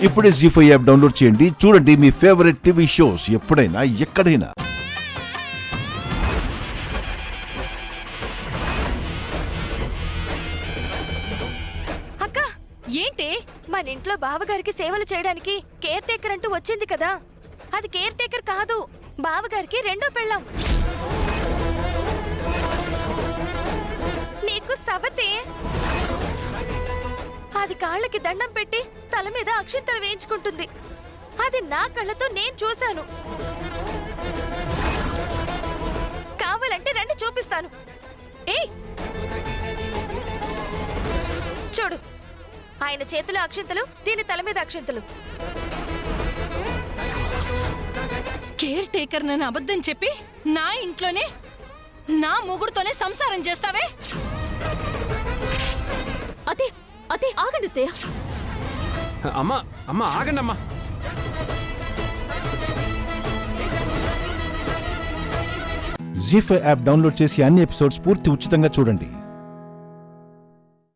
ఇప్పుడే జీ5 app download చేయండి. చూడండి మీ ఫేవరెట్ టీవీ షోస్ ఎప్పుడైనా ఎక్కడైనా. అక్క ఏంటి మన ఇంట్లో బావగారికి సేవలు చేయడానికి కేర్ టేకర్ అంటూ వచ్చింది కదా, అది కేర్ టేకర్ కాదు, బావగారికి రెండో పెళ్ళాం. నీకు సవతే అది కాళ్ళకి దండం పెట్టి తల మీద అక్షింతలు వేయించుకుంటుంది. అది నా కళ్ళతో నేను చూశాను. కావాలంటే రండి చూపిస్తాను. ఏయ్ చూడు, ఆయన చేతిలో అక్షింతలు, దీని తల మీద అక్షింతలు. కేర్ టేకర్ నన్ను అబద్ధం చెప్పి నా ఇంట్లోనే నా మొగుడుతోనే సంసారం చేస్తావే? అదే అదే ఆగండి అత్తయ్య. అమ్మా అమ్మా ఆగండి అమ్మా. జీ5 యాప్ డౌన్లోడ్ చేసి అన్ని ఎపిసోడ్స్ పూర్తి ఉచితంగా చూడండి.